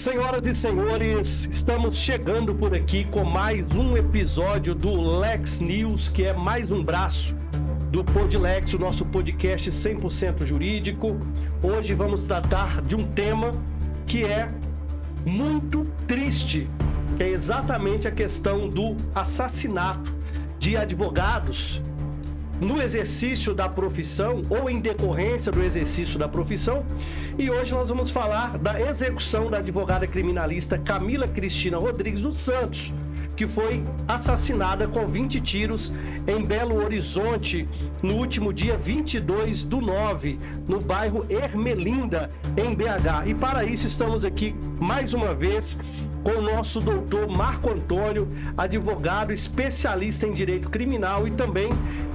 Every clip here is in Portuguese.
Senhoras e senhores, estamos chegando por aqui com mais um episódio do Lex News, que é mais um braço do Podlex, o nosso podcast 100% jurídico. Hoje vamos tratar de um tema que é muito triste, que é exatamente a questão do assassinato de advogados no exercício da profissão ou em decorrência do exercício da profissão. E hoje nós vamos falar da execução da advogada criminalista Camila Cristina Rodrigues dos Santos, que foi assassinada com 20 tiros em Belo Horizonte no último dia 22/9, no bairro Ermelinda, em BH. E para isso estamos aqui mais uma vez com o nosso doutor Marco Antônio, advogado especialista em direito criminal e também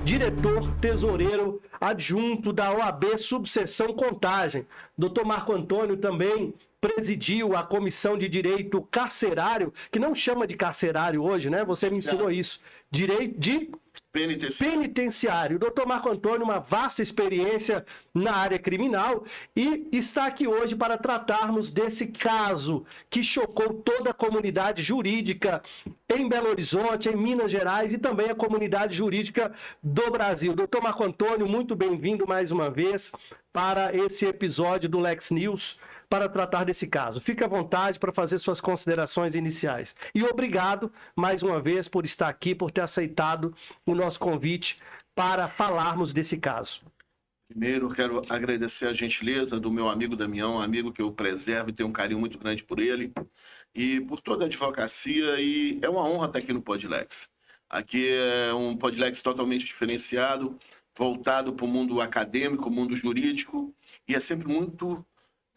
diretor tesoureiro adjunto da OAB Subseção Contagem. Doutor Marco Antônio também presidiu a Comissão de Direito Carcerário, que não chama de carcerário hoje, né? Você me ensinou isso. Direito de penitenciário. Doutor Marco Antônio, uma vasta experiência na área criminal e está aqui hoje para tratarmos desse caso que chocou toda a comunidade jurídica em Belo Horizonte, em Minas Gerais e também a comunidade jurídica do Brasil. Doutor Marco Antônio, muito bem-vindo mais uma vez para esse episódio do Lex News para tratar desse caso. Fique à vontade para fazer suas considerações iniciais. E obrigado, mais uma vez, por estar aqui, por ter aceitado o nosso convite para falarmos desse caso. Primeiro, quero agradecer a gentileza do meu amigo Damião, um amigo que eu preservo e tenho um carinho muito grande por ele, e por toda a advocacia, e é uma honra estar aqui no Podlex. Aqui é um Podlex totalmente diferenciado, voltado para o mundo acadêmico, mundo jurídico, e é sempre muito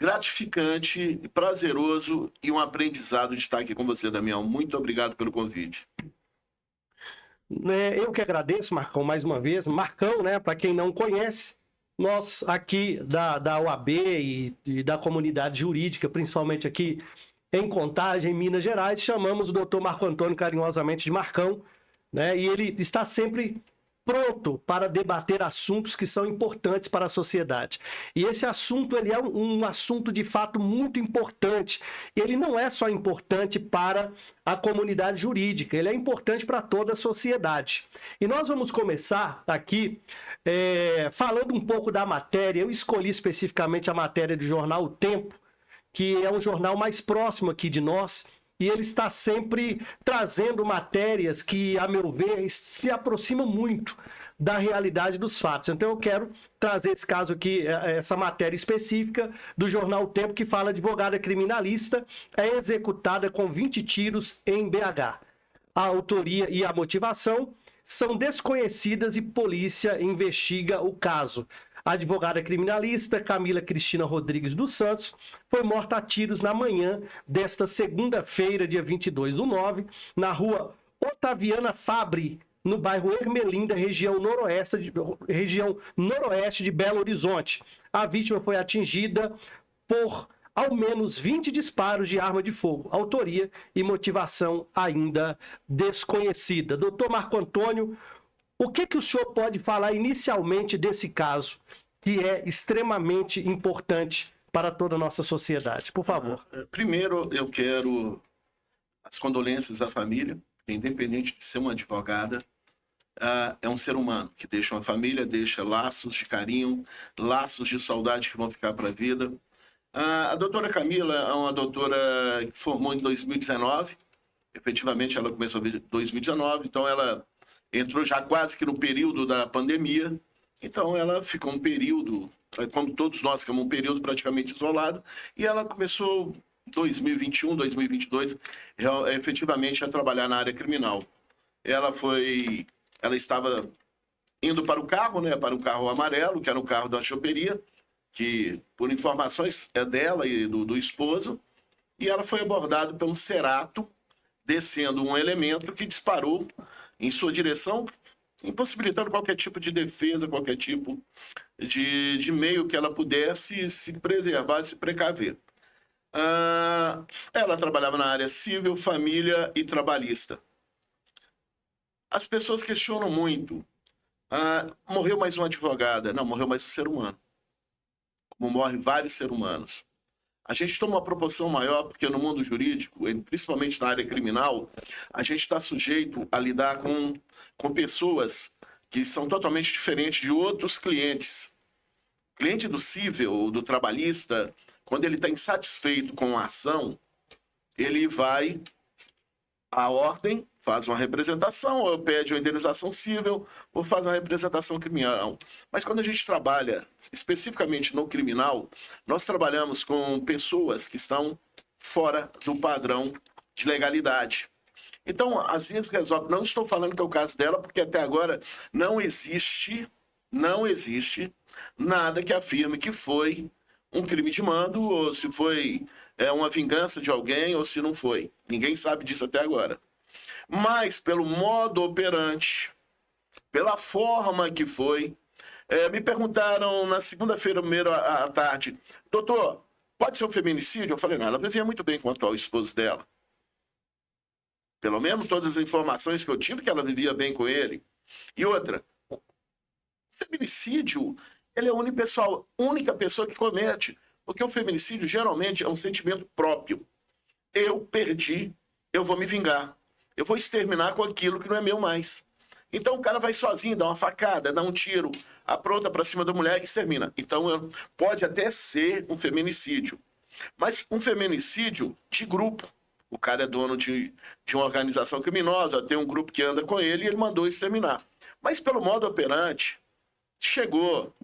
gratificante, prazeroso e um aprendizado de estar aqui com você, Damião. Muito obrigado pelo convite. Eu que agradeço, Marcão, mais uma vez. Marcão, né, para quem não conhece, nós aqui da OAB e da comunidade jurídica, principalmente aqui em Contagem, em Minas Gerais, chamamos o doutor Marco Antônio carinhosamente de Marcão, né, e ele está sempre pronto para debater assuntos que são importantes para a sociedade. E esse assunto, ele é um assunto de fato muito importante. Ele não é só importante para a comunidade jurídica, ele é importante para toda a sociedade. E nós vamos começar aqui falando um pouco da matéria. Eu escolhi especificamente a matéria do jornal O Tempo, que é um jornal mais próximo aqui de nós, e ele está sempre trazendo matérias que, a meu ver, se aproximam muito da realidade dos fatos. Então eu quero trazer esse caso aqui, essa matéria específica do jornal O Tempo, que fala: advogada criminalista é executada com 20 tiros em BH. A autoria e a motivação são desconhecidas e polícia investiga o caso. A advogada criminalista Camila Cristina Rodrigues dos Santos foi morta a tiros na manhã desta segunda-feira, dia 22/9, na rua Otaviana Fabre, no bairro Ermelinda, região noroeste de Belo Horizonte. A vítima foi atingida por ao menos 20 disparos de arma de fogo. Autoria e motivação ainda desconhecida. Doutor Marco Antônio, o que o senhor pode falar inicialmente desse caso, que é extremamente importante para toda a nossa sociedade? Por favor. Primeiro, eu quero as condolências à família, porque independente de ser uma advogada, é um ser humano que deixa uma família, deixa laços de carinho, laços de saudade que vão ficar para a vida. A doutora Camila é uma doutora que formou em 2019, efetivamente ela começou em 2019, então ela entrou já quase que no período da pandemia, então ela ficou um período, como todos nós ficamos um período praticamente isolado, e ela começou em 2021, 2022, efetivamente a trabalhar na área criminal. Ela estava indo para o carro, né, para um carro amarelo, que era um carro da choperia, que por informações é dela e do esposo, e ela foi abordada por um cerato, descendo um elemento que disparou em sua direção, impossibilitando qualquer tipo de defesa, qualquer tipo de meio que ela pudesse se preservar, se precaver. Ela trabalhava na área civil, família e trabalhista. As pessoas questionam muito. Morreu mais uma advogada. Não, morreu mais um ser humano. Como morrem vários seres humanos. A gente toma uma proporção maior porque no mundo jurídico, principalmente na área criminal, a gente está sujeito a lidar com pessoas que são totalmente diferentes de outros clientes. Cliente do civil, do trabalhista, quando ele está insatisfeito com a ação, ele vai à ordem, faz uma representação, ou pede uma indenização civil, ou faz uma representação criminal. Mas quando a gente trabalha especificamente no criminal, nós trabalhamos com pessoas que estão fora do padrão de legalidade. Então, às vezes resolve. Não estou falando que é o caso dela, porque até agora não existe nada que afirme que foi um crime de mando, ou se foi uma vingança de alguém, ou se não foi. Ninguém sabe disso até agora. Mas, pelo modo operante, pela forma que foi, me perguntaram na segunda-feira, à tarde, doutor, pode ser um feminicídio? Eu falei, não, ela vivia muito bem com o atual esposo dela. Pelo menos todas as informações que eu tive, que ela vivia bem com ele. E outra, o feminicídio, ele é a única pessoa que comete. Porque o feminicídio, geralmente, é um sentimento próprio. Eu perdi, eu vou me vingar. Eu vou exterminar com aquilo que não é meu mais. Então o cara vai sozinho, dá uma facada, dá um tiro, apronta para cima da mulher e extermina. Então pode até ser um feminicídio. Mas um feminicídio de grupo. O cara é dono de uma organização criminosa, tem um grupo que anda com ele e ele mandou exterminar. Mas pelo modo operante, chegou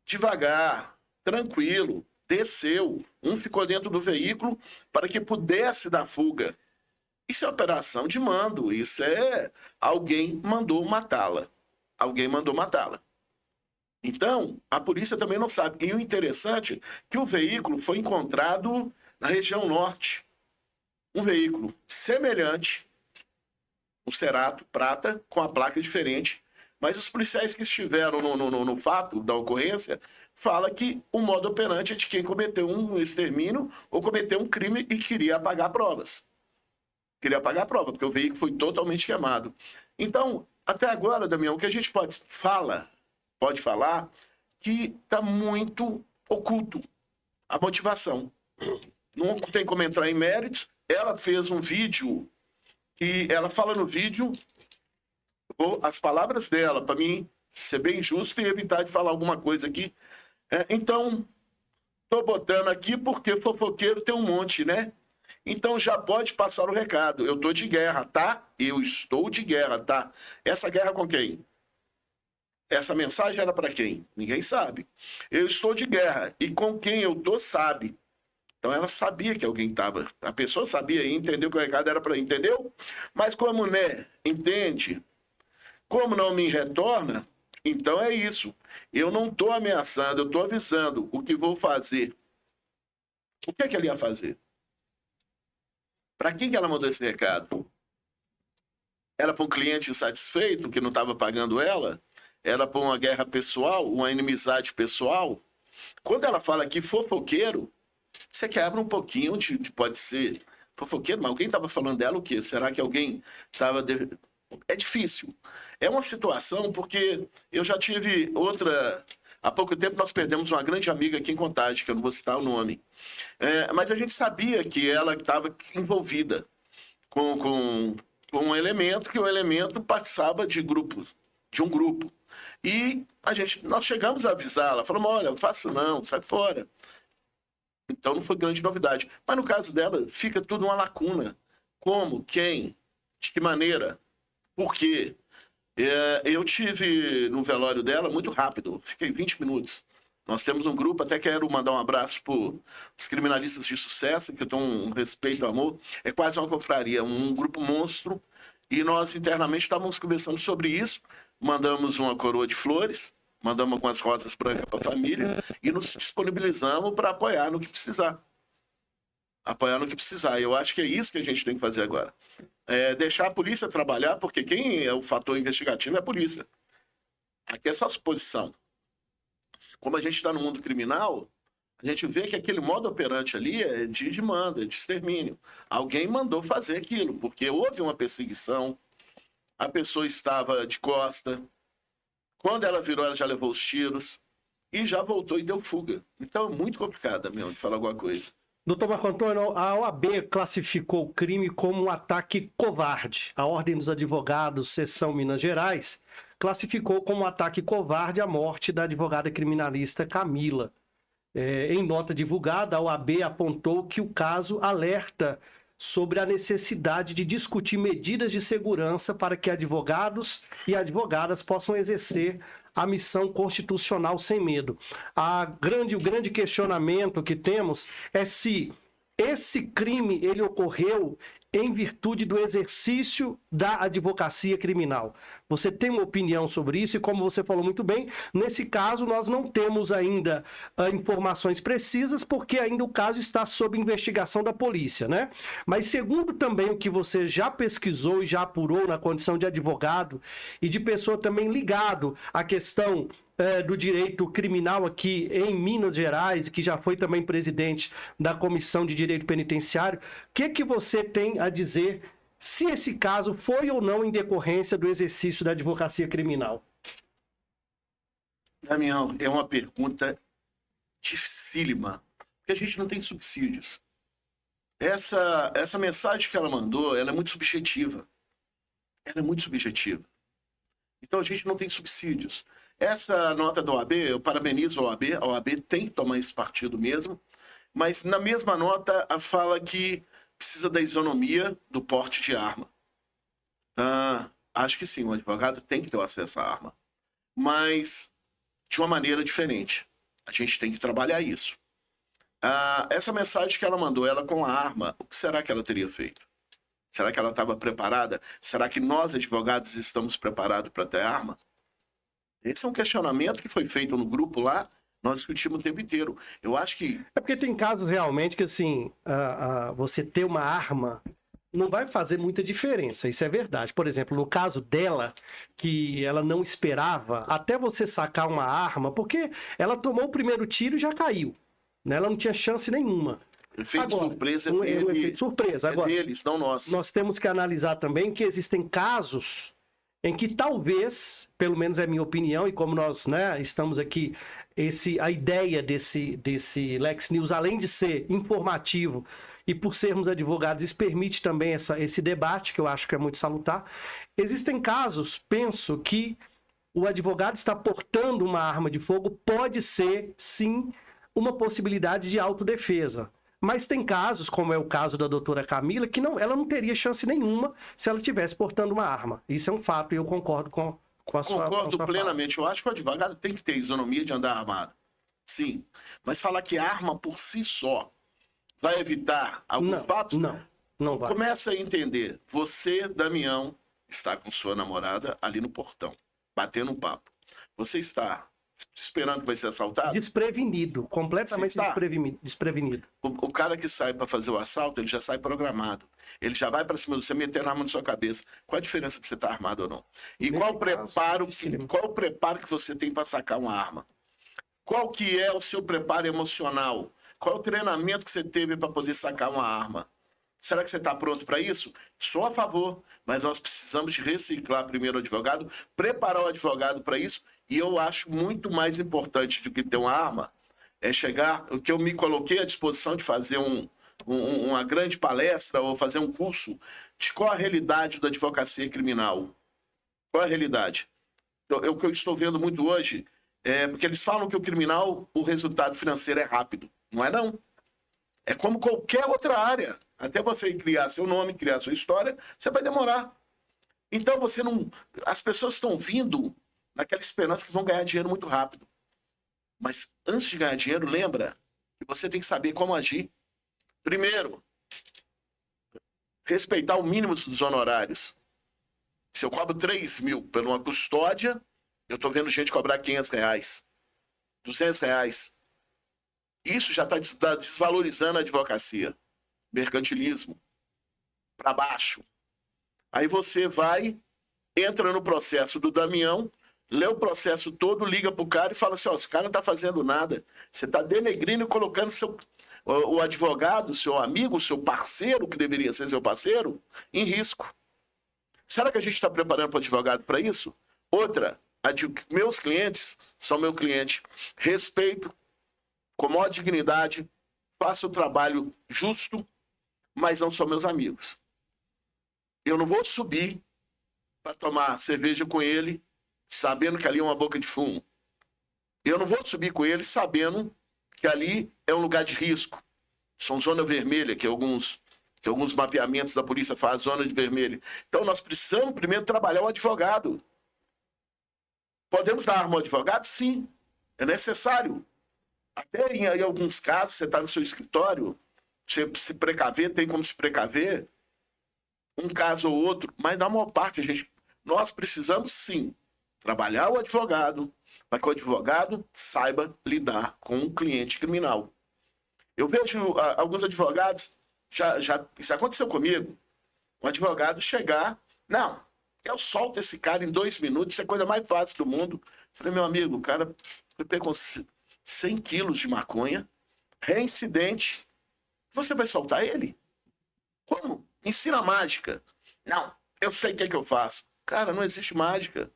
devagar, tranquilo, desceu. Um ficou dentro do veículo para que pudesse dar fuga. Isso é operação de mando, isso é alguém mandou matá-la. Alguém mandou matá-la. Então, a polícia também não sabe. E o interessante é que o veículo foi encontrado na região norte. Um veículo semelhante, um Cerato prata, com a placa diferente. Mas os policiais que estiveram no fato da ocorrência falam que o modo operante é de quem cometeu um extermínio ou cometeu um crime e queria apagar provas. Queria apagar a prova, porque o veículo foi totalmente queimado. Então, até agora, Damião, o que a gente pode falar que está muito oculto a motivação. Não tem como entrar em méritos. Ela fez um vídeo e ela fala no vídeo as palavras dela, para mim ser bem justo e evitar de falar alguma coisa aqui. Então, tô botando aqui porque fofoqueiro tem um monte, né? Então já pode passar o recado. Eu tô de guerra, tá? Eu estou de guerra, tá? Essa guerra com quem? Essa mensagem era para quem? Ninguém sabe. Eu estou de guerra. E com quem eu tô, sabe. Então ela sabia que alguém estava. A pessoa sabia e entendeu que o recado era para... Entendeu? Mas como né, entende, como não me retorna, então é isso. Eu não estou ameaçando, eu estou avisando o que vou fazer. O que é que ele ia fazer? Para quem que ela mandou esse recado? Era para um cliente insatisfeito que não estava pagando ela? Era para uma guerra pessoal, uma inimizade pessoal? Quando ela fala aqui fofoqueiro, você quebra um pouquinho de pode ser fofoqueiro, mas alguém estava falando dela o quê? Será que alguém estava... É difícil. É uma situação porque eu já tive outra... Há pouco tempo nós perdemos uma grande amiga aqui em Contagem, que eu não vou citar o nome. Mas a gente sabia que ela estava envolvida com um elemento, que o elemento participava de um grupo. E nós chegamos a avisá-la, falamos, olha, faço não, sai fora. Então não foi grande novidade. Mas no caso dela, fica tudo uma lacuna. Como? Quem? De que maneira? Por quê? Eu tive no velório dela muito rápido, fiquei 20 minutos. Nós temos um grupo, até quero mandar um abraço para os criminalistas de sucesso, que eu dou um respeito e amor. É quase uma confraria, um grupo monstro. E nós internamente estávamos conversando sobre isso. Mandamos uma coroa de flores, mandamos algumas rosas brancas para a família e nos disponibilizamos para apoiar no que precisar. Apoiar no que precisar. Eu acho que é isso que a gente tem que fazer agora. Deixar a polícia trabalhar, porque quem é o fator investigativo é a polícia. Aqui é essa suposição. Como a gente está no mundo criminal, a gente vê que aquele modo operante ali é de manda, de extermínio. Alguém mandou fazer aquilo, porque houve uma perseguição, a pessoa estava de costa, quando ela virou, ela já levou os tiros. e já voltou e deu fuga. Então é muito complicado, Damião, de falar alguma coisa. Doutor Marco Antônio, a OAB classificou o crime como um ataque covarde. A Ordem dos Advogados, Seção Minas Gerais, classificou como um ataque covarde a morte da advogada criminalista Camila. Em nota divulgada, a OAB apontou que o caso alerta sobre a necessidade de discutir medidas de segurança para que advogados e advogadas possam exercer a missão constitucional sem medo. O grande questionamento que temos é se esse crime ele ocorreu em virtude do exercício da advocacia criminal. Você tem uma opinião sobre isso? E como você falou muito bem, nesse caso nós não temos ainda informações precisas, porque ainda o caso está sob investigação da polícia, né? Mas segundo também o que você já pesquisou e já apurou na condição de advogado e de pessoa também ligado à questão do direito criminal aqui em Minas Gerais, que já foi também presidente da Comissão de Direito Penitenciário, o que você tem a dizer se esse caso foi ou não em decorrência do exercício da advocacia criminal? Damião, é uma pergunta dificílima, porque a gente não tem subsídios. Essa mensagem que ela mandou, ela é muito subjetiva. Ela é muito subjetiva. Então a gente não tem subsídios. Essa nota da OAB, eu parabenizo a OAB tem que tomar esse partido mesmo, mas na mesma nota fala que precisa da isonomia do porte de arma. Acho que sim, o advogado tem que ter acesso à arma, mas de uma maneira diferente. A gente tem que trabalhar isso. Essa mensagem que ela mandou, ela com a arma, o que será que ela teria feito? Será que ela estava preparada? Será que nós, advogados, estamos preparados para ter arma? Esse é um questionamento que foi feito no grupo lá, nós discutimos o tempo inteiro. Eu acho que... É porque tem casos realmente que, assim, você ter uma arma não vai fazer muita diferença, isso é verdade. Por exemplo, no caso dela, que ela não esperava, até você sacar uma arma, porque ela tomou o primeiro tiro e já caiu, né? Ela não tinha chance nenhuma. Efeito surpresa é efeito surpresa. Agora, deles, não nosso. Nós temos que analisar também que existem casos em que talvez, pelo menos é a minha opinião, e como nós, né, estamos aqui, a ideia desse Lex News, além de ser informativo e por sermos advogados, isso permite também esse debate, que eu acho que é muito salutar. Existem casos, penso, que o advogado está portando uma arma de fogo, pode ser, sim, uma possibilidade de autodefesa. Mas tem casos, como é o caso da doutora Camila, que ela não teria chance nenhuma se ela estivesse portando uma arma. Isso é um fato e eu concordo com a sua Concordo plenamente. fala. Eu acho que o advogado tem que ter isonomia de andar armado. Sim. Mas falar que a arma por si só vai evitar algum fato? Não vai. Começa a entender. Você, Damião, está com sua namorada ali no portão, batendo um papo. Você está esperando que vai ser assaltado? Desprevenido, completamente desprevenido. O cara que sai para fazer o assalto, ele já sai programado. Ele já vai para cima de você, metendo a arma na sua cabeça. Qual a diferença de você estar armado ou não? E qual o preparo que você tem para sacar uma arma? Qual que é o seu preparo emocional? Qual é o treinamento que você teve para poder sacar uma arma? Será que você está pronto para isso? Sou a favor, mas nós precisamos de reciclar primeiro o advogado, preparar o advogado para isso, e eu acho muito mais importante do que ter uma arma, é chegar, o que eu me coloquei à disposição de fazer uma grande palestra ou fazer um curso de qual a realidade da advocacia criminal. Qual a realidade? O que eu estou vendo muito hoje é porque eles falam que o criminal, o resultado financeiro é rápido. Não é não. É como qualquer outra área. Até você criar seu nome, criar sua história, você vai demorar. Então você não... As pessoas estão vindo naquela esperança que vão ganhar dinheiro muito rápido. Mas antes de ganhar dinheiro, lembra que você tem que saber como agir. Primeiro, respeitar o mínimo dos honorários. Se eu cobro 3 mil por uma custódia, eu estou vendo gente cobrar R$500, R$200. Isso já está desvalorizando a advocacia. Mercantilismo. Para baixo. Aí você vai, entra no processo do Damião, lê o processo todo, liga pro cara e fala assim, ó, esse cara não tá fazendo nada. Você tá denegrindo e colocando o advogado, seu amigo, seu parceiro, que deveria ser seu parceiro, em risco. Será que a gente está preparando para o advogado para isso? Outra, Meus clientes são meu cliente. Respeito, com maior dignidade, faço o trabalho justo, mas não são meus amigos. Eu não vou subir para tomar cerveja com ele, sabendo que ali é uma boca de fumo. Eu não vou subir com ele sabendo que ali é um lugar de risco. São zona vermelha, que alguns mapeamentos da polícia fazem, zona de vermelho. Então nós precisamos primeiro trabalhar o advogado. Podemos dar arma ao advogado? Sim, é necessário. Até em alguns casos, você está no seu escritório, você se precaver, tem como se precaver, um caso ou outro, mas na maior parte, nós precisamos sim trabalhar o advogado, para que o advogado saiba lidar com um cliente criminal. Eu vejo alguns advogados, isso aconteceu comigo, um advogado chegar, não, eu solto esse cara em 2 minutos, isso é a coisa mais fácil do mundo. Falei, meu amigo, o cara pegou 100 quilos de maconha, reincidente, você vai soltar ele? Como? Ensina mágica. Não, eu sei o que é que eu faço. Cara, não existe mágica.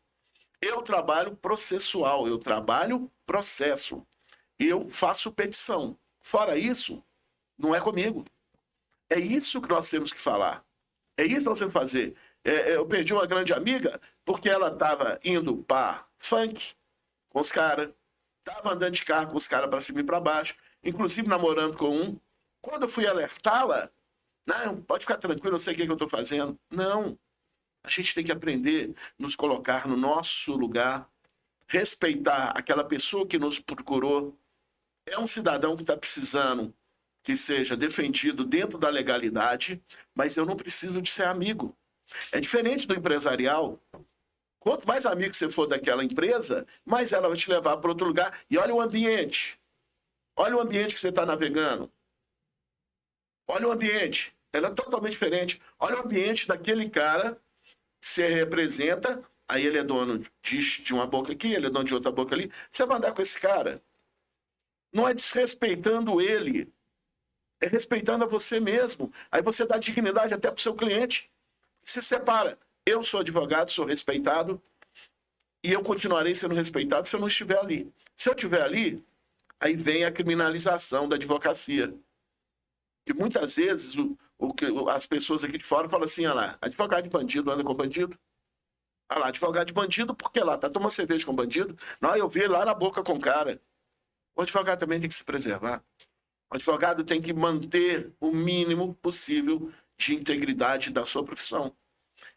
Eu trabalho processual, eu trabalho processo. Eu faço petição. Fora isso, não é comigo. É isso que nós temos que falar. É isso que nós temos que fazer. Eu perdi uma grande amiga porque ela estava indo para funk com os caras, estava andando de carro com os caras para cima e para baixo, inclusive namorando com um. Quando eu fui alertá-la, não, pode ficar tranquilo, eu sei o que eu estou fazendo. Não. A gente tem que aprender a nos colocar no nosso lugar, respeitar aquela pessoa que nos procurou. É um cidadão que está precisando que seja defendido dentro da legalidade, mas eu não preciso de ser amigo. É diferente do empresarial. Quanto mais amigo você for daquela empresa, mais ela vai te levar para outro lugar. E olha o ambiente. Olha o ambiente que você está navegando. Olha o ambiente. Ela é totalmente diferente. Olha o ambiente daquele cara que você representa. Aí ele é dono de uma boca aqui, ele é dono de outra boca ali. Você vai andar com esse cara. Não é desrespeitando ele. É respeitando a você mesmo. Aí você dá dignidade até para o seu cliente. Se separa. Eu sou advogado, sou respeitado. E eu continuarei sendo respeitado se eu não estiver ali. Se eu estiver ali, aí vem a criminalização da advocacia. E muitas vezes as pessoas aqui de fora falam assim, olha lá, advogado de bandido anda com bandido. Olha lá, advogado de bandido, porque lá tá tomando cerveja com bandido. Não, eu vi lá na boca com o cara. O advogado também tem que se preservar. O advogado tem que manter o mínimo possível de integridade da sua profissão.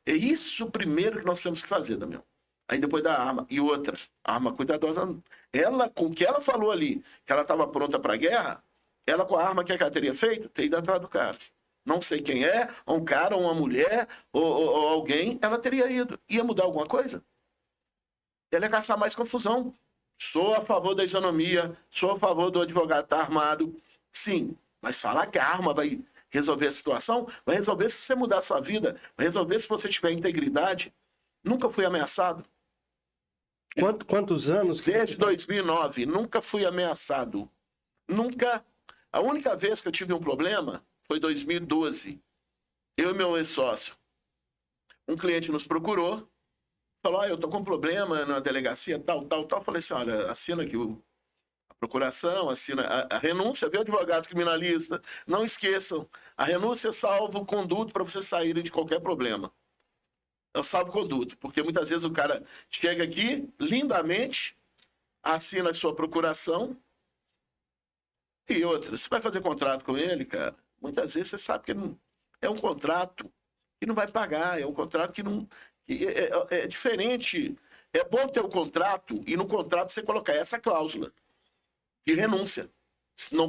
É isso primeiro que nós temos que fazer, Damião. Aí depois da arma. E outra, a arma cuidadosa. Ela, com o que ela falou ali, que ela estava pronta para a guerra, ela com a arma que ela teria feito, teria ido atrás do cara. Não sei quem é, um cara, ou uma mulher, ou alguém, ela teria ido. Ia mudar alguma coisa? Ela ia caçar mais confusão. Sou a favor da isonomia, sou a favor do advogado estar armado. Sim, mas falar que a arma vai resolver a situação, vai resolver se você mudar a sua vida, vai resolver se você tiver integridade. Nunca fui ameaçado. Quantos anos? Desde 2009, nunca fui ameaçado. Nunca. A única vez que eu tive um problema foi em 2012. Eu e meu ex-sócio. Um cliente nos procurou, falou, eu tô com um problema na delegacia, tal. Eu falei assim, olha, assina aqui a procuração, assina a renúncia, viu, advogados criminalistas? Não esqueçam, a renúncia é salvo-conduto para vocês saírem de qualquer problema. É o salvo-conduto, porque muitas vezes o cara chega aqui, lindamente, assina a sua procuração, e outra, você vai fazer contrato com ele, cara, muitas vezes você sabe que não, é um contrato que não vai pagar, é um contrato que não... É diferente. É bom ter o contrato e no contrato você colocar essa cláusula de renúncia.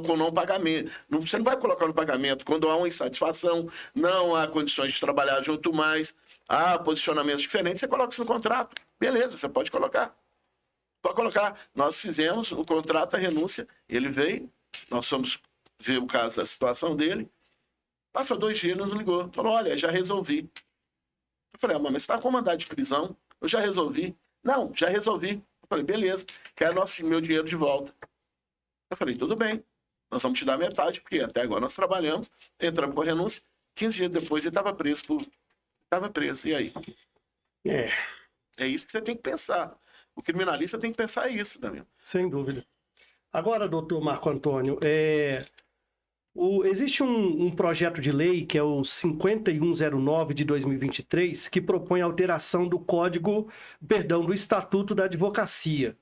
Com não pagamento. Você não vai colocar no pagamento quando há uma insatisfação, não há condições de trabalhar junto mais, há posicionamentos diferentes, você coloca isso no contrato. Beleza, você pode colocar. Pode colocar. Nós fizemos o contrato, a renúncia, ele veio, nós fomos ver o caso, a situação dele, passou 2 dias, nos ligou, falou, olha, já resolvi. Eu falei, mas você está com mandado de prisão? Eu já resolvi. Não, já resolvi. Eu falei, beleza, quero meu dinheiro de volta. Eu falei, tudo bem, nós vamos te dar metade, porque até agora nós trabalhamos, entramos com a renúncia, 15 dias depois ele estava preso. Estava preso, e aí? É isso que você tem que pensar. O criminalista tem que pensar isso também. Sem dúvida. Agora, doutor Marco Antônio, existe um projeto de lei, que é o 5109 de 2023, que propõe a alteração do do Estatuto da Advocacia,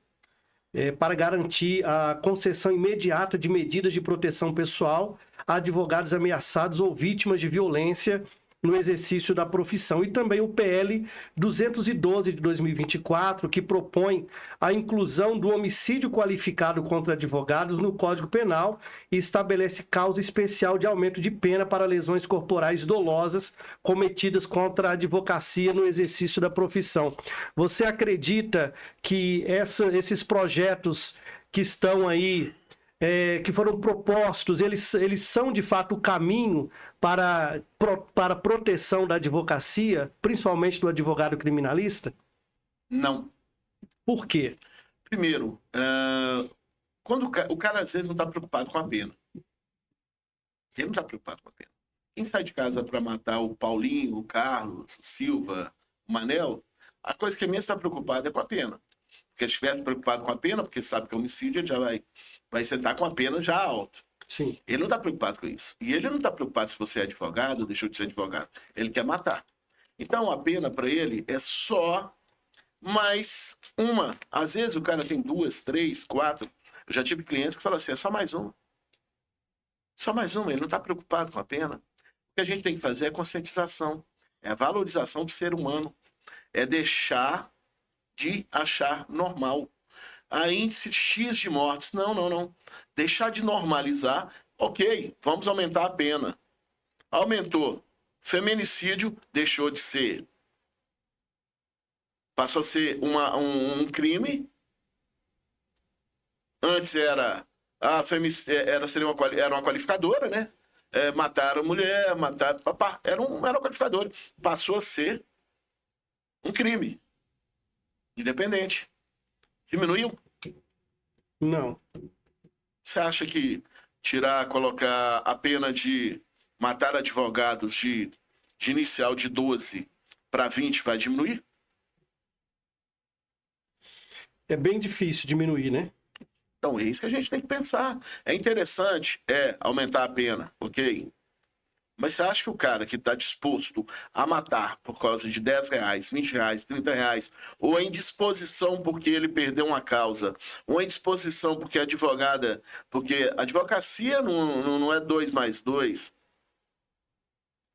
para garantir a concessão imediata de medidas de proteção pessoal a advogados ameaçados ou vítimas de violência no exercício da profissão. E também o PL 212 de 2024, que propõe a inclusão do homicídio qualificado contra advogados no Código Penal e estabelece causa especial de aumento de pena para lesões corporais dolosas cometidas contra a advocacia no exercício da profissão. Você acredita que esses projetos que estão aí, que foram propostos, eles são de fato o caminho para a proteção da advocacia, principalmente do advogado criminalista? Não. Por quê? Primeiro, quando o cara às vezes não está preocupado com a pena. Ele não está preocupado com a pena. Quem sai de casa para matar o Paulinho, o Carlos, o Silva, o Manel, a coisa que mesmo está preocupado é com a pena. Porque se estivesse preocupado com a pena, porque sabe que é homicídio, ele já vai sentar com a pena já alta. Sim. Ele não está preocupado com isso. E ele não está preocupado se você é advogado ou deixou de ser advogado. Ele quer matar. Então a pena para ele é só mais uma. Às vezes o cara tem 2, 3, 4. Eu já tive clientes que falam assim, é só mais uma. Só mais uma. Ele não está preocupado com a pena. O que a gente tem que fazer é conscientização. É a valorização do ser humano. É deixar de achar normal a índice X de mortes. Não. Deixar de normalizar. Ok, vamos aumentar a pena. Aumentou. Feminicídio deixou de ser. Passou a ser um crime. Antes era uma qualificadora, né? Mataram mulher, mataram... Era uma qualificadora. Passou a ser um crime. Independente. Diminuiu? Não. Você acha que colocar a pena de matar advogados de inicial de 12 para 20 vai diminuir? É bem difícil diminuir, né? Então é isso que a gente tem que pensar. É interessante, aumentar a pena, ok? Mas você acha que o cara que está disposto a matar por causa de R$10, R$20, R$30, ou a indisposição porque ele perdeu uma causa, ou a indisposição porque a advocacia não é 2 mais 2,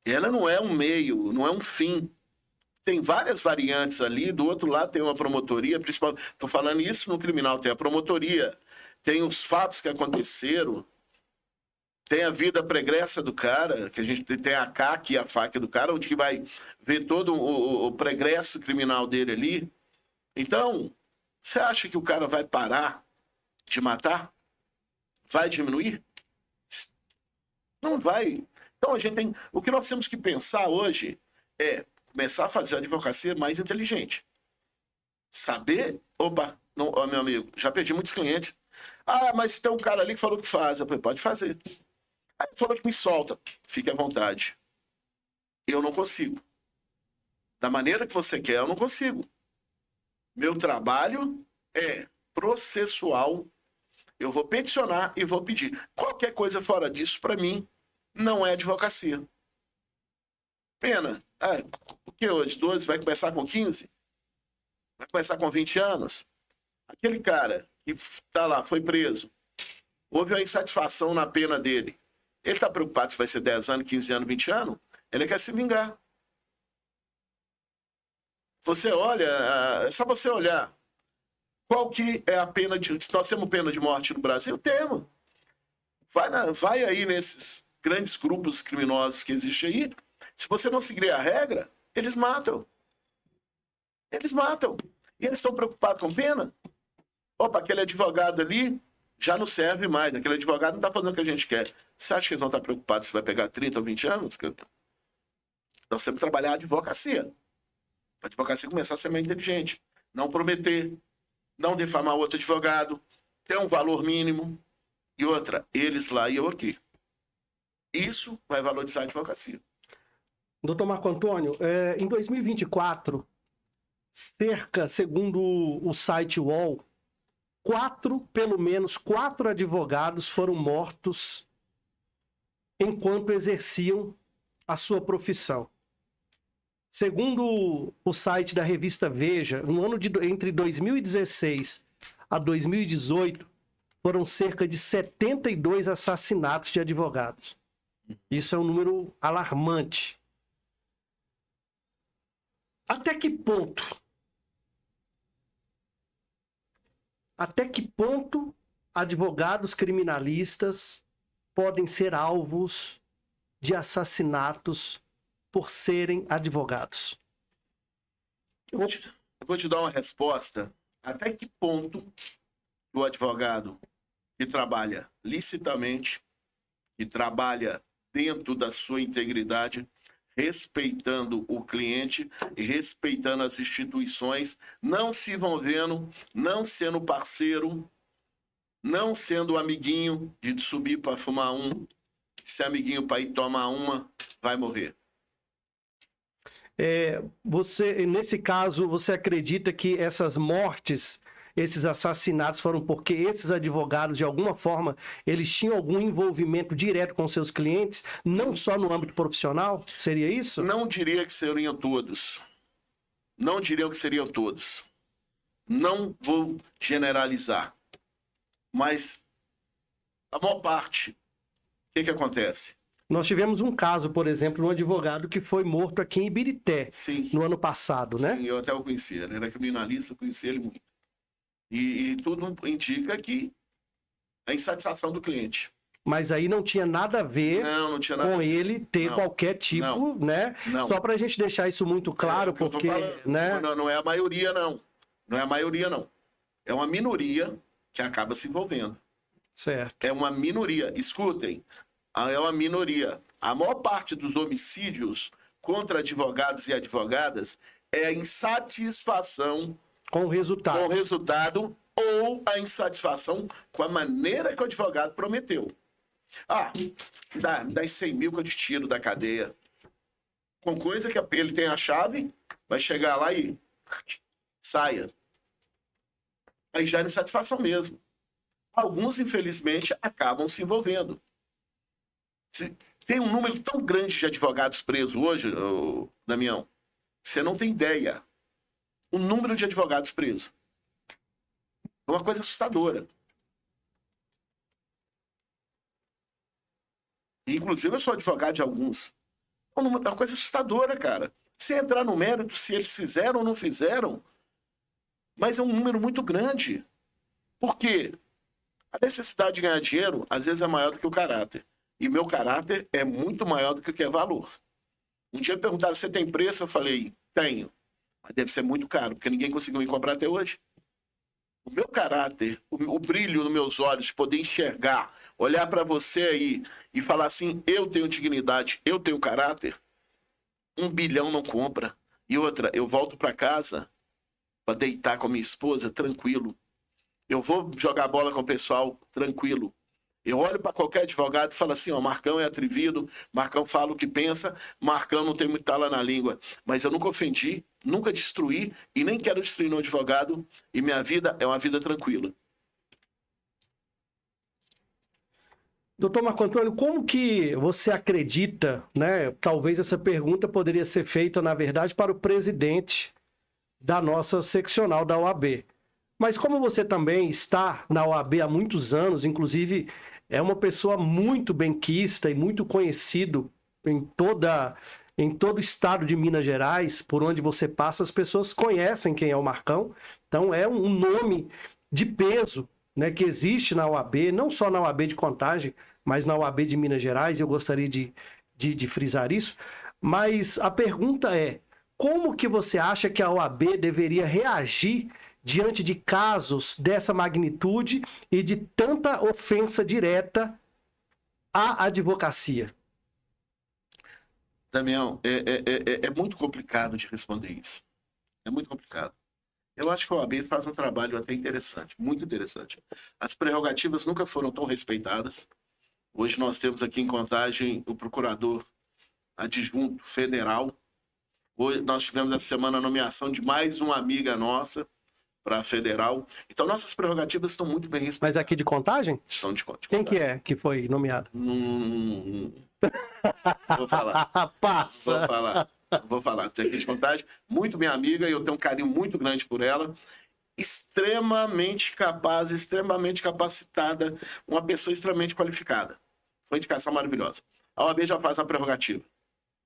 ela não é um meio, não é um fim. Tem várias variantes ali, do outro lado tem uma promotoria, principalmente, estou falando isso no criminal, tem a promotoria, tem os fatos que aconteceram, tem a vida pregressa do cara, que a gente tem a CAC e a FAC do cara, onde que vai ver todo o pregresso criminal dele ali. Então, você acha que o cara vai parar de matar? Vai diminuir? Não vai. Então, o que nós temos que pensar hoje é começar a fazer a advocacia mais inteligente. Saber... Opa, não, ó, meu amigo, já perdi muitos clientes. Ah, mas tem um cara ali que falou que faz. Eu falei, pode fazer. Aí ele falou que me solta. Fique à vontade. Eu não consigo. Da maneira que você quer, eu não consigo. Meu trabalho é processual. Eu vou peticionar e vou pedir. Qualquer coisa fora disso, para mim, não é advocacia. Pena. O que hoje? 12? Vai começar com 15? Vai começar com 20 anos? Aquele cara que está lá, foi preso. Houve uma insatisfação na pena dele. Ele está preocupado se vai ser 10 anos, 15 anos, 20 anos? Ele quer se vingar. Você olha, é só você olhar. Qual que é a pena de... Nós temos pena de morte no Brasil? Temos. Vai aí nesses grandes grupos criminosos que existem aí. Se você não seguir a regra, eles matam. Eles matam. E eles estão preocupados com pena? Opa, aquele advogado ali já não serve mais. Aquele advogado não está fazendo o que a gente quer. Você acha que eles vão estar preocupados se vai pegar 30 ou 20 anos? Nós temos que trabalhar a advocacia. A advocacia começar a ser mais inteligente. Não prometer, não defamar outro advogado, ter um valor mínimo. E outra, eles lá e eu aqui. Isso vai valorizar a advocacia. Doutor Marco Antônio, em 2024, segundo o site UOL, pelo menos quatro advogados foram mortos enquanto exerciam a sua profissão. Segundo o site da revista Veja, entre 2016 a 2018, foram cerca de 72 assassinatos de advogados. Isso é um número alarmante. Até que ponto advogados criminalistas podem ser alvos de assassinatos por serem advogados? Eu vou te dar uma resposta. Até que ponto o advogado que trabalha licitamente, que trabalha dentro da sua integridade, respeitando o cliente e respeitando as instituições, não se envolvendo, não sendo parceiro, não sendo amiguinho de subir para fumar se amiguinho para ir tomar uma, vai morrer. Nesse caso, você acredita que essas mortes, esses assassinatos foram porque esses advogados, de alguma forma, eles tinham algum envolvimento direto com seus clientes, não só no âmbito profissional? Seria isso? Não diria que seriam todos. Não diria que seriam todos. Não vou generalizar. Mas a maior parte, o que acontece? Nós tivemos um caso, por exemplo, de um advogado que foi morto aqui em Ibirité, no ano passado, né? Sim, eu até o conhecia. Ele era criminalista, conhecia ele muito. E tudo indica que a insatisfação do cliente. Mas aí não tinha nada a ver com ele ter qualquer tipo, né? Não. Só para a gente deixar isso muito claro, porque... né? Não é a maioria, não. Não é a maioria, não. É uma minoria que acaba se envolvendo. Certo. É uma minoria. Escutem, é uma minoria. A maior parte dos homicídios contra advogados e advogadas é a insatisfação com o resultado ou a insatisfação com a maneira que o advogado prometeu. Me dá 100 mil que eu te tiro da cadeia. Com coisa que ele tem a chave, vai chegar lá e saia. Aí já é insatisfação mesmo. Alguns, infelizmente, acabam se envolvendo. Tem um número tão grande de advogados presos hoje, Damião, você não tem ideia. O número de advogados presos. É uma coisa assustadora. Inclusive, eu sou advogado de alguns. É uma coisa assustadora, cara. Se entrar no mérito, se eles fizeram ou não fizeram, mas é um número muito grande. Por quê? A necessidade de ganhar dinheiro, às vezes, é maior do que o caráter. E meu caráter é muito maior do que o que é valor. Um dia me perguntaram, você tem preço? Eu falei, tenho. Mas deve ser muito caro, porque ninguém conseguiu me comprar até hoje. O meu caráter, o brilho nos meus olhos, poder enxergar, olhar para você aí e falar assim, eu tenho dignidade, eu tenho caráter, 1 bilhão não compra. E outra, eu volto para casa para deitar com a minha esposa, tranquilo. Eu vou jogar bola com o pessoal, tranquilo. Eu olho para qualquer advogado e falo assim, Marcão é atrevido, Marcão fala o que pensa, Marcão não tem muito tala na língua. Mas eu nunca ofendi, nunca destruí e nem quero destruir um advogado e minha vida é uma vida tranquila. Doutor Marco Antônio, como que você acredita, né? Talvez essa pergunta poderia ser feita, na verdade, para o presidente da nossa seccional da OAB. Mas como você também está na OAB há muitos anos, inclusive é uma pessoa muito benquista e muito conhecido em todo o estado de Minas Gerais, por onde você passa, as pessoas conhecem quem é o Marcão. Então é um nome de peso, né, que existe na OAB, não só na OAB de Contagem, mas na OAB de Minas Gerais. Eu gostaria de frisar isso. Mas a pergunta é, como que você acha que a OAB deveria reagir diante de casos dessa magnitude e de tanta ofensa direta à advocacia? Damião, é muito complicado de responder isso. É muito complicado. Eu acho que a OAB faz um trabalho até interessante, muito interessante. As prerrogativas nunca foram tão respeitadas. Hoje nós temos aqui em Contagem o procurador adjunto federal, Hoje, nós tivemos essa semana a nomeação de mais uma amiga nossa para a federal. Então, nossas prerrogativas estão muito bem respeitadas. Mas aqui de Contagem? São de Contagem. Quem que é que foi nomeado? Vou falar. Passa. Vou falar. Tem aqui de Contagem, muito minha amiga, e eu tenho um carinho muito grande por ela. Extremamente capaz, extremamente capacitada, uma pessoa extremamente qualificada. Foi uma indicação maravilhosa. A OAB já faz a prerrogativa.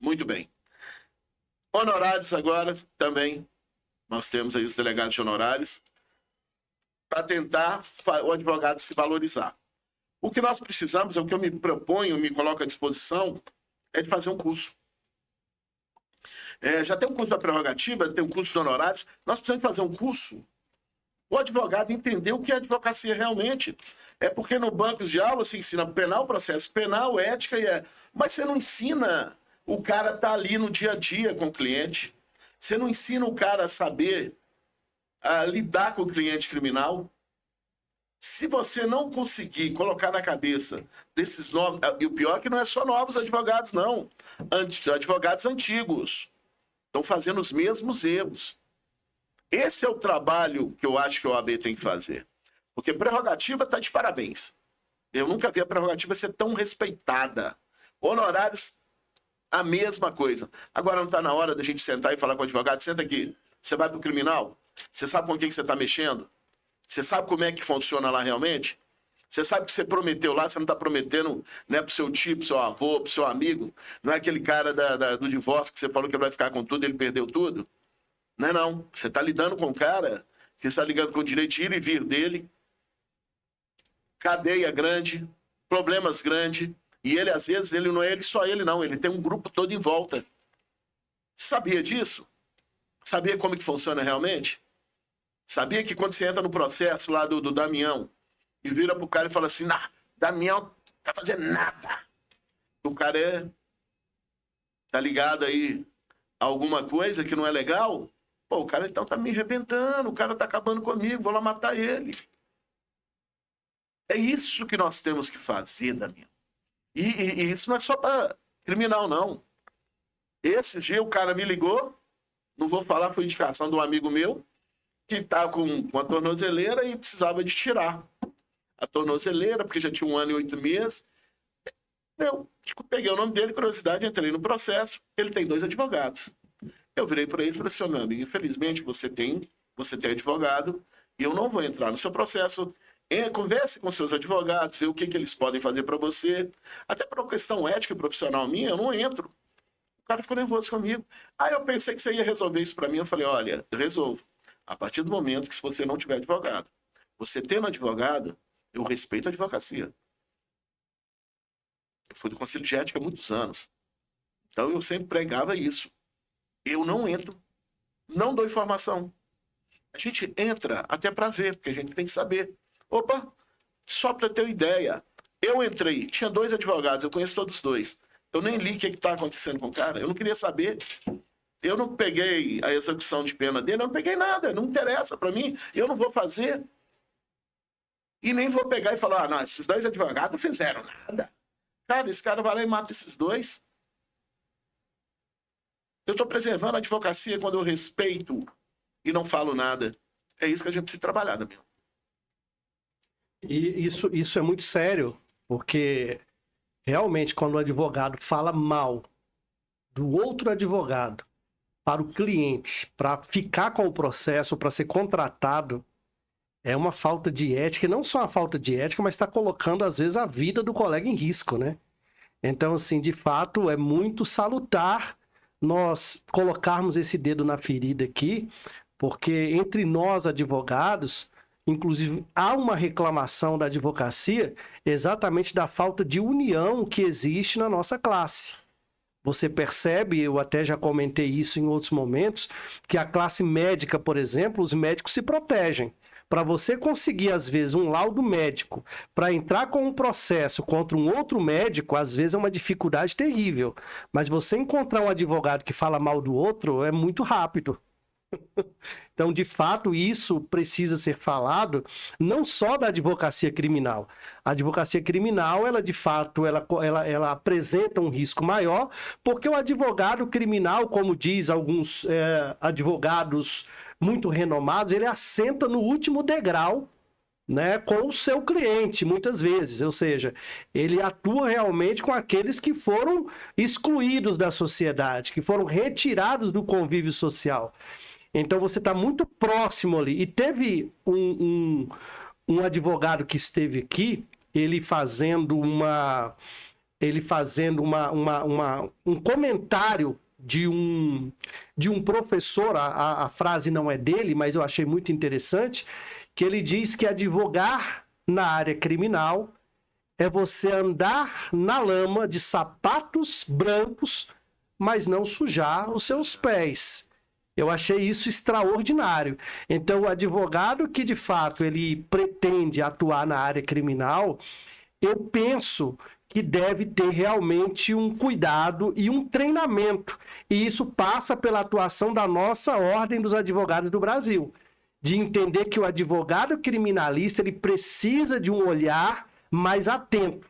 Muito bem. Honorários agora também. Nós temos aí os delegados de honorários para tentar o advogado se valorizar. O que nós precisamos, é o que eu me proponho, me coloco à disposição, é de fazer um curso. Já tem um curso da prerrogativa, tem um curso de honorários. Nós precisamos fazer um curso. O advogado entender o que é advocacia realmente. É porque no banco de aula se ensina penal, processo penal, ética mas você não ensina o cara a estar ali no dia a dia com o cliente. Você não ensina o cara a saber lidar com o cliente criminal. Se você não conseguir colocar na cabeça desses novos... E o pior é que não é só novos advogados, não. Advogados antigos estão fazendo os mesmos erros. Esse é o trabalho que eu acho que a OAB tem que fazer. Porque prerrogativa está de parabéns. Eu nunca vi a prerrogativa ser tão respeitada. Honorários, a mesma coisa. Agora não está na hora da gente sentar e falar com o advogado, senta aqui, você vai para o criminal? Você sabe com quem você está mexendo? Você sabe como é que funciona lá realmente? Você sabe que você prometeu lá, você não está prometendo, né, para o seu tio, para o seu avô, para o seu amigo? Não é aquele cara do divórcio que você falou que ele vai ficar com tudo e ele perdeu tudo? Não é não. Você está lidando com um cara que está ligando com o direito de ir e vir dele, cadeia grande, problemas grandes, e ele, às vezes, ele não é só ele, não. Ele tem um grupo todo em volta. Você sabia disso? Sabia como que funciona realmente? Sabia que quando você entra no processo lá do Damião e vira pro cara e fala assim, Damião não tá fazendo nada. O cara tá ligado aí a alguma coisa que não é legal? Pô, o cara então tá me arrebentando, o cara tá acabando comigo, vou lá matar ele. É isso que nós temos que fazer, Damião. E isso não é só para criminal, não. Esses dias o cara me ligou, não vou falar, foi indicação de um amigo meu, que tá com a tornozeleira e precisava de tirar a tornozeleira, porque já tinha 1 ano e 8 meses. Eu peguei o nome dele, curiosidade, entrei no processo, ele tem 2 advogados. Eu virei para ele e falei assim, meu amigo, infelizmente você tem advogado e eu não vou entrar no seu processo. Converse com seus advogados, vê o que eles podem fazer para você. Até por uma questão ética e profissional minha, eu não entro. O cara ficou nervoso comigo. Aí eu pensei que você ia resolver isso para mim. Eu falei, olha, eu resolvo. A partir do momento que se você não tiver advogado, você tendo advogado, eu respeito a advocacia. Eu fui do Conselho de Ética há muitos anos. Então eu sempre pregava isso. Eu não entro, não dou informação. A gente entra até para ver, porque a gente tem que saber. Opa, só para ter uma ideia, eu entrei, tinha 2 advogados, eu conheço todos os 2. Eu nem li o que está acontecendo com o cara, eu não queria saber. Eu não peguei a execução de pena dele, eu não peguei nada, não interessa para mim, eu não vou fazer. E nem vou pegar e falar, não, esses 2 advogados não fizeram nada. Cara, esse cara vai lá e mata esses 2. Eu estou preservando a advocacia quando eu respeito e não falo nada. É isso que a gente precisa trabalhar, Damião. E isso é muito sério, porque realmente quando o advogado fala mal do outro advogado para o cliente, para ficar com o processo, para ser contratado, é uma falta de ética, e não só uma falta de ética, mas está colocando, às vezes, a vida do colega em risco, né? Então, assim, de fato, é muito salutar nós colocarmos esse dedo na ferida aqui, porque entre nós, advogados, inclusive, há uma reclamação da advocacia exatamente da falta de união que existe na nossa classe. Você percebe, eu até já comentei isso em outros momentos, que a classe médica, por exemplo, os médicos se protegem. Para você conseguir, às vezes, um laudo médico para entrar com um processo contra um outro médico, às vezes é uma dificuldade terrível. Mas você encontrar um advogado que fala mal do outro é muito rápido. Então, de fato, isso precisa ser falado não só da advocacia criminal. A advocacia criminal, ela de fato, ela apresenta um risco maior, porque o advogado criminal, como diz alguns advogados muito renomados, ele assenta no último degrau, né, com o seu cliente, muitas vezes. Ou seja, ele atua realmente com aqueles que foram excluídos da sociedade, que foram retirados do convívio social. Então você está muito próximo ali. E teve um advogado que esteve aqui, ele fazendo um comentário de um professor, a frase não é dele, mas eu achei muito interessante, que ele diz que advogar na área criminal é você andar na lama de sapatos brancos, mas não sujar os seus pés. Eu achei isso extraordinário. Então, o advogado que, de fato, ele pretende atuar na área criminal, eu penso que deve ter realmente um cuidado e um treinamento. E isso passa pela atuação da nossa Ordem dos Advogados do Brasil, de entender que o advogado criminalista ele precisa de um olhar mais atento,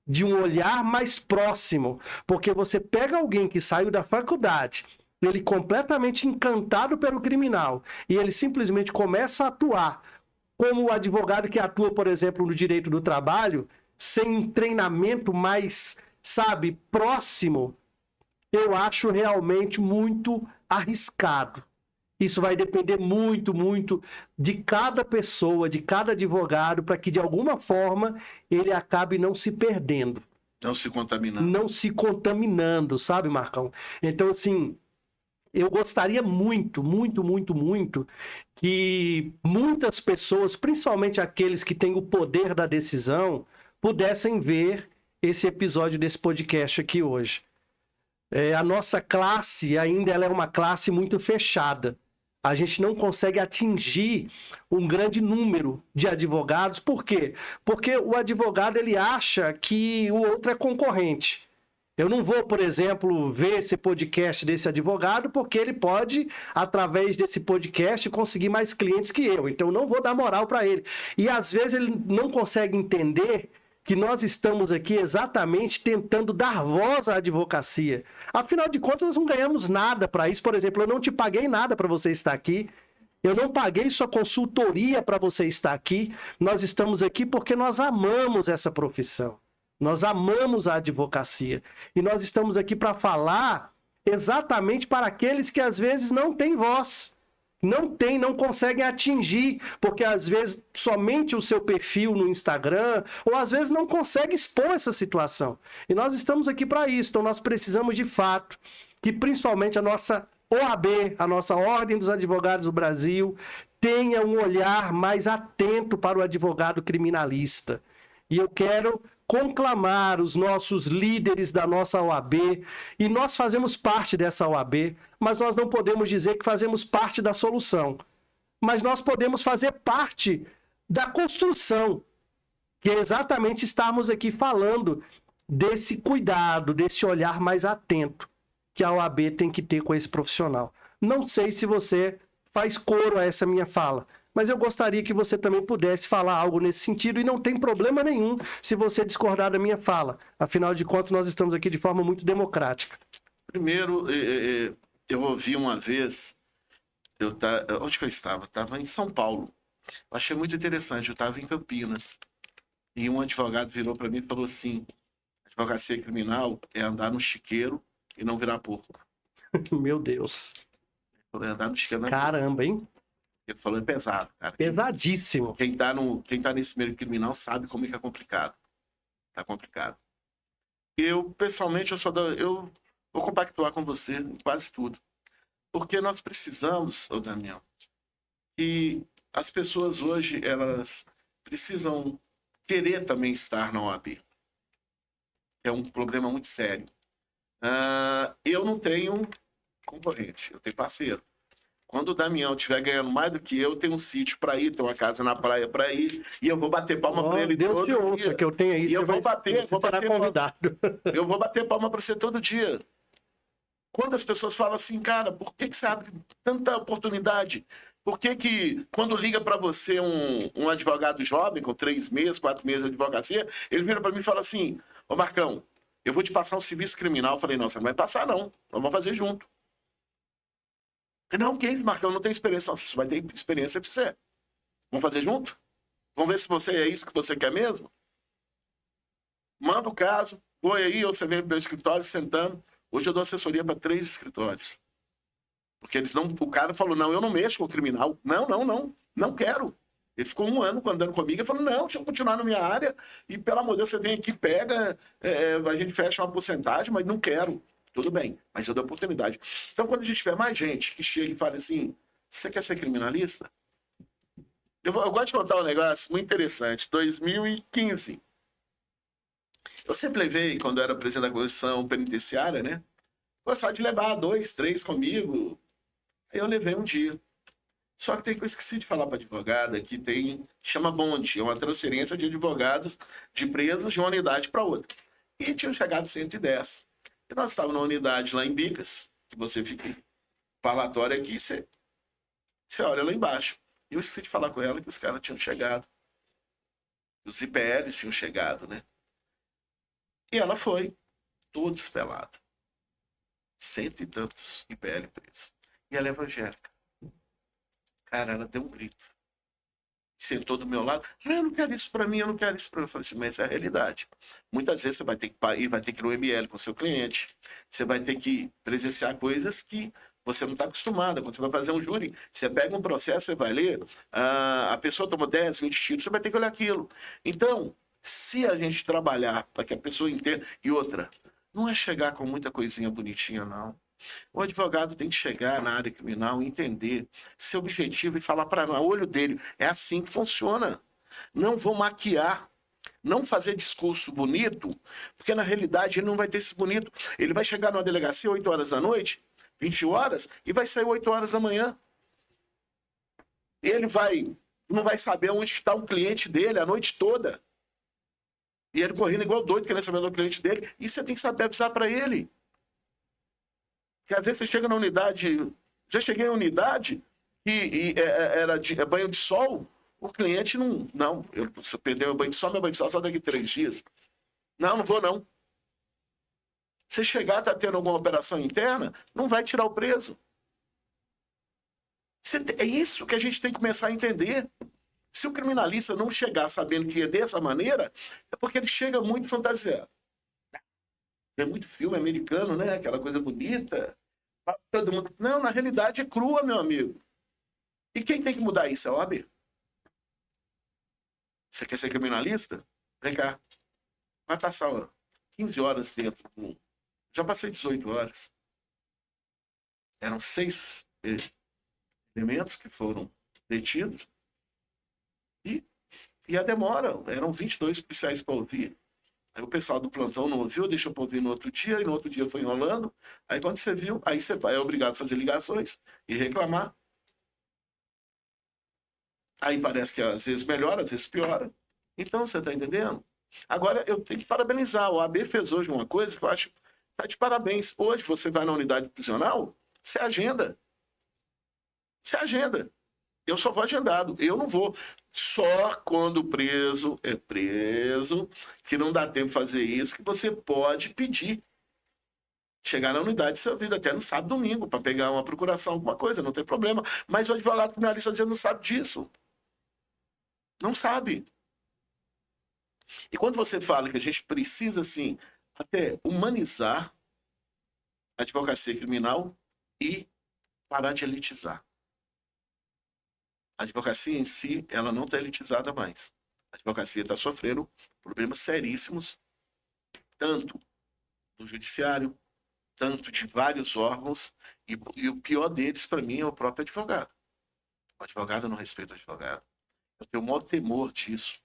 de um olhar mais próximo, porque você pega alguém que saiu da faculdade, ele completamente encantado pelo criminal, e ele simplesmente começa a atuar como o advogado que atua, por exemplo, no direito do trabalho, sem um treinamento mais, sabe, próximo, eu acho realmente muito arriscado. Isso vai depender muito, muito de cada pessoa, de cada advogado, para que, de alguma forma, ele acabe não se perdendo. Não se contaminando. Não se contaminando, sabe, Marcão? Então, assim, eu gostaria muito, muito, muito, muito que muitas pessoas, principalmente aqueles que têm o poder da decisão, pudessem ver esse episódio desse podcast aqui hoje. A nossa classe ainda ela é uma classe muito fechada. A gente não consegue atingir um grande número de advogados. Por quê? Porque o advogado ele acha que o outro é concorrente. Eu não vou, por exemplo, ver esse podcast desse advogado porque ele pode, através desse podcast, conseguir mais clientes que eu. Então, eu não vou dar moral para ele. E, às vezes, ele não consegue entender que nós estamos aqui exatamente tentando dar voz à advocacia. Afinal de contas, nós não ganhamos nada para isso. Por exemplo, eu não te paguei nada para você estar aqui. Eu não paguei sua consultoria para você estar aqui. Nós estamos aqui porque nós amamos essa profissão. Nós amamos a advocacia. E nós estamos aqui para falar exatamente para aqueles que às vezes não têm voz. Não conseguem atingir, porque às vezes somente o seu perfil no Instagram, ou às vezes não consegue expor essa situação. E nós estamos aqui para isso, então nós precisamos de fato que principalmente a nossa OAB, a nossa Ordem dos Advogados do Brasil, tenha um olhar mais atento para o advogado criminalista. E eu quero conclamar os nossos líderes da nossa OAB, e nós fazemos parte dessa OAB, mas nós não podemos dizer que fazemos parte da solução. Mas nós podemos fazer parte da construção, que é exatamente estarmos aqui falando desse cuidado, desse olhar mais atento que a OAB tem que ter com esse profissional. Não sei se você faz coro a essa minha fala, mas eu gostaria que você também pudesse falar algo nesse sentido, e não tem problema nenhum se você discordar da minha fala. Afinal de contas, nós estamos aqui de forma muito democrática. Primeiro, eu ouvi uma vez, onde que eu estava? Estava em São Paulo. Eu achei muito interessante, eu estava em Campinas. E um advogado virou para mim e falou assim, advocacia criminal é andar no chiqueiro e não virar porco. Meu Deus. Ele falou, andar no chiqueiro. Caramba, hein? Ele falou, é pesado, cara. Pesadíssimo. Quem tá nesse meio criminal sabe como é que é complicado. Tá complicado. Eu, pessoalmente, eu vou compactuar com você em quase tudo. Porque nós precisamos, ô Daniel, que as pessoas hoje, elas precisam querer também estar na OAB. É um problema muito sério. Eu não tenho concorrente, eu tenho parceiro. Quando o Damião estiver ganhando mais do que eu, tenho um sítio para ir, tenho uma casa na praia para ir, e eu vou bater palma para ele Deus todo te ouça, dia. Que eu tenho isso. E eu vou bater convidado. Eu vou bater palma para você todo dia. Quando as pessoas falam assim, cara, por que você abre tanta oportunidade? Por que quando liga para você um advogado jovem, com 3 meses, 4 meses de advocacia, ele vira para mim e fala assim, ô Marcão, eu vou te passar um serviço criminal. Eu falei, não, você não vai passar não, nós vamos fazer junto. Não, que Marcão, não tem experiência. Não, você vai ter experiência pra você. Vamos fazer junto? Vamos ver se você é isso que você quer mesmo? Manda o caso, vou aí, ou você vem pro meu escritório sentando. Hoje eu dou assessoria para 3 escritórios. Porque eles não. O cara falou, não, eu não mexo com o criminal. Não quero. Ele ficou 1 ano andando comigo e falou, não, deixa eu continuar na minha área e, pelo amor de Deus, você vem aqui, pega, a gente fecha uma porcentagem, mas não quero. Tudo bem, mas eu dou oportunidade. Então, quando a gente tiver mais gente que chega e fala assim, você quer ser criminalista? Eu gosto de contar um negócio muito interessante. 2015. Eu sempre levei, quando eu era presidente da comissão penitenciária, né? Gostava de levar 2, 3 comigo. Aí eu levei um dia. Só que tem que eu esqueci de falar para advogada que chama bonde, é uma transferência de advogados de presas de uma unidade para outra. E tinham chegado 110. E nós estávamos na unidade lá em Bicas, que você fica parlatório aqui, você olha lá embaixo. E eu esqueci de falar com ela que os caras tinham chegado. Os IPLs tinham chegado, né? E ela foi, todos pelados. 100 e tantos IPL presos. E ela é evangélica. Cara, ela deu um grito. Sentou do meu lado. Eu não quero isso pra mim, eu não quero isso pra mim. Eu falei assim, mas essa é a realidade. Muitas vezes você vai ter que ir, vai ter que ir no ML com o seu cliente. Você vai ter que presenciar coisas que você não está acostumada. Quando você vai fazer um júri, você pega um processo, você vai ler, a pessoa tomou 10, 20 tiros, você vai ter que olhar aquilo. Então, se a gente trabalhar para que a pessoa entenda... E outra, não é chegar com muita coisinha bonitinha, não. O advogado tem que chegar na área criminal e entender seu objetivo e falar para o olho dele. É assim que funciona. Não vou maquiar, não fazer discurso bonito, porque na realidade ele não vai ter esse bonito. Ele vai chegar numa delegacia 8 horas da noite, 20 horas, e vai sair 8 horas da manhã. Ele não vai saber onde está o cliente dele a noite toda. E ele correndo igual doido, querendo saber onde é o cliente dele. E você tem que saber avisar para ele. Porque às vezes você chega na unidade... Já cheguei em unidade e era banho de sol. O cliente não... Você perdeu meu banho de sol só daqui 3 dias. Não vou não. Se chegar, tá tendo alguma operação interna, não vai tirar o preso. É isso que a gente tem que começar a entender. Se o criminalista não chegar sabendo que é dessa maneira, é porque ele chega muito fantasiado. Tem muito filme americano, né? Aquela coisa bonita. Todo mundo... Não, na realidade é crua, meu amigo. E quem tem que mudar isso é a OAB. Você quer ser criminalista? Vem cá. Vai passar 15 horas dentro. Já passei 18 horas. Eram 6 elementos que foram detidos. E a demora, eram 22 policiais para ouvir. Aí o pessoal do plantão não ouviu, deixou para ouvir no outro dia, e no outro dia foi enrolando. Aí quando você viu, aí você é obrigado a fazer ligações e reclamar. Aí parece que às vezes melhora, às vezes piora. Então, você está entendendo? Agora, eu tenho que parabenizar. O AB fez hoje uma coisa que eu acho que está de parabéns. Hoje, você vai na unidade prisional, você agenda. Você agenda. Eu só vou agendado. Eu não vou. Só quando o preso é preso, que não dá tempo de fazer isso, que você pode pedir. Chegar na unidade, seu vida até no sábado, domingo, para pegar uma procuração, alguma coisa, não tem problema. Mas o advogado criminalista às vezes não sabe disso. Não sabe. E quando você fala que a gente precisa, assim, até humanizar a advocacia criminal e parar de elitizar. A advocacia em si, ela não está elitizada mais. A advocacia está sofrendo problemas seríssimos, tanto do judiciário, tanto de vários órgãos, e o pior deles, para mim, é o próprio advogado. O advogado não respeita o advogado. Eu tenho o maior temor disso.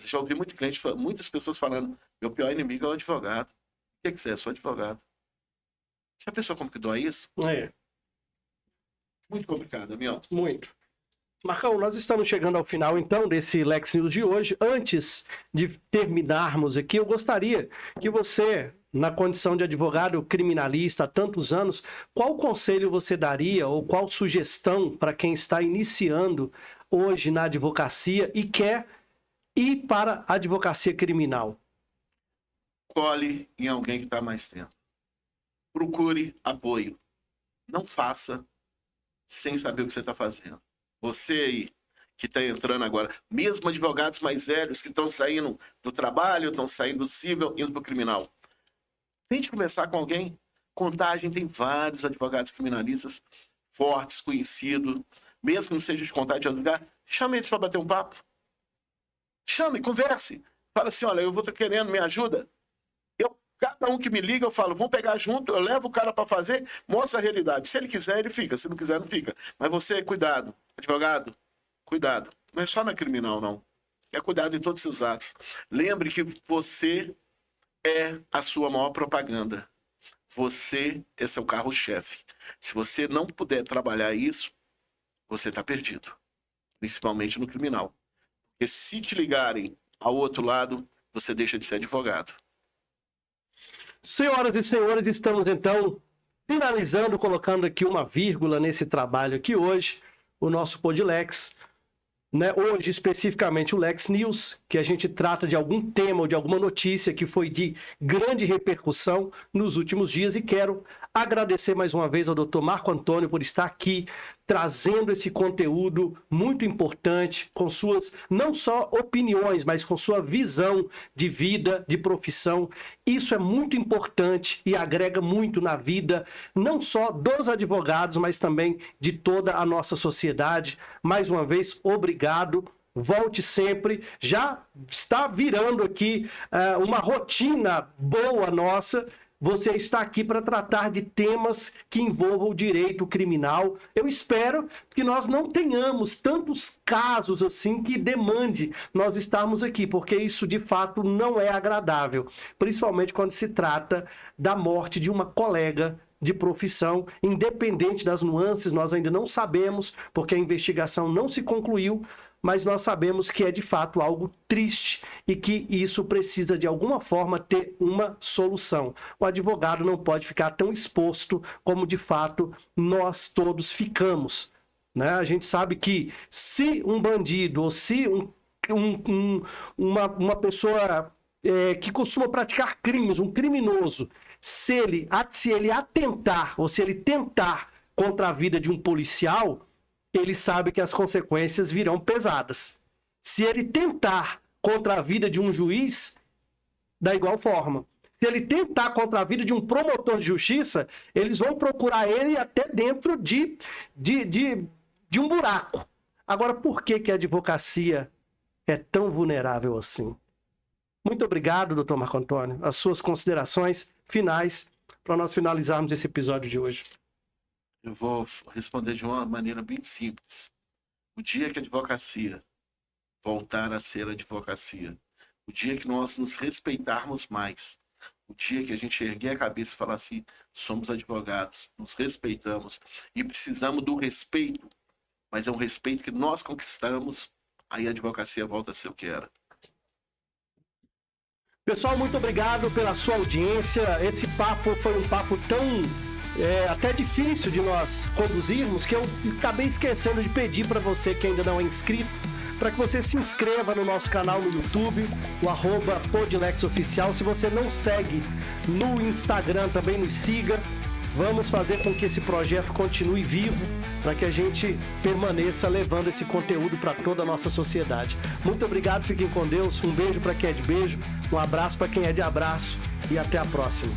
Já ouvi muitas pessoas falando, meu pior inimigo é o advogado. O que você é? Eu sou advogado. Já pensou como que dói isso? É. Muito complicado, Damião. Muito. Marcão, nós estamos chegando ao final, então, desse Lex News de hoje. Antes de terminarmos aqui, eu gostaria que você na condição de advogado criminalista há tantos anos, qual conselho você daria ou qual sugestão para quem está iniciando hoje na advocacia e quer ir para a advocacia criminal? Cole em alguém que está mais tempo. Procure apoio. Não faça sem saber o que você está fazendo. Você aí que está entrando agora, mesmo advogados mais velhos que estão saindo do trabalho, estão saindo do civil, indo para o criminal. Tente conversar com alguém. Contagem tem vários advogados criminalistas fortes, conhecidos. Mesmo que não seja de Contagem de advogado, chame eles para bater um papo. Chame, converse. Fala assim, olha, eu vou estar querendo, me ajuda. Cada um que me liga, eu falo, vamos pegar junto, eu levo o cara para fazer, mostra a realidade. Se ele quiser, ele fica. Se não quiser, não fica. Mas você, cuidado. Advogado, cuidado. Não é só na criminal, não. É cuidado em todos os seus atos. Lembre que você é a sua maior propaganda. Você é seu carro-chefe. Se você não puder trabalhar isso, você está perdido. Principalmente no criminal. Porque se te ligarem ao outro lado, você deixa de ser advogado. Senhoras e senhores, estamos então finalizando, colocando aqui uma vírgula nesse trabalho aqui hoje, o nosso Podlex, né? Hoje especificamente o Lex News, que a gente trata de algum tema ou de alguma notícia que foi de grande repercussão nos últimos dias, e quero agradecer mais uma vez ao Dr. Marco Antônio por estar aqui trazendo esse conteúdo muito importante, com suas não só opiniões, mas com sua visão de vida, de profissão. Isso é muito importante e agrega muito na vida, não só dos advogados, mas também de toda a nossa sociedade. Mais uma vez, obrigado. Volte sempre. Já está virando aqui uma rotina boa nossa. Você está aqui para tratar de temas que envolvam o direito criminal. Eu espero que nós não tenhamos tantos casos assim que demande nós estarmos aqui, porque isso de fato não é agradável, principalmente quando se trata da morte de uma colega de profissão, independente das nuances, nós ainda não sabemos, porque a investigação não se concluiu, mas nós sabemos que é de fato algo triste e que isso precisa de alguma forma ter uma solução. O advogado não pode ficar tão exposto como de fato nós todos ficamos, né? A gente sabe que se um bandido ou se uma pessoa que costuma praticar crimes, um criminoso, se ele atentar ou se ele tentar contra a vida de um policial, ele sabe que as consequências virão pesadas. Se ele tentar contra a vida de um juiz, da igual forma. Se ele tentar contra a vida de um promotor de justiça, eles vão procurar ele até dentro de um buraco. Agora, por que a advocacia é tão vulnerável assim? Muito obrigado, doutor Marco Antônio. As suas considerações finais para nós finalizarmos esse episódio de hoje. Eu vou responder de uma maneira bem simples. O dia que a advocacia voltar a ser advocacia, o dia que nós nos respeitarmos mais, o dia que a gente erguer a cabeça e falar assim, somos advogados, nos respeitamos e precisamos do respeito, mas é um respeito que nós conquistamos, aí a advocacia volta a ser o que era. Pessoal, muito obrigado pela sua audiência. Esse papo foi um papo tão até difícil de nós conduzirmos, que eu acabei esquecendo de pedir para você que ainda não é inscrito, para que você se inscreva no nosso canal no YouTube, o @PodlexOficial. Se você não segue no Instagram, também nos siga. Vamos fazer com que esse projeto continue vivo, para que a gente permaneça levando esse conteúdo para toda a nossa sociedade. Muito obrigado, fiquem com Deus. Um beijo para quem é de beijo, um abraço para quem é de abraço e até a próxima.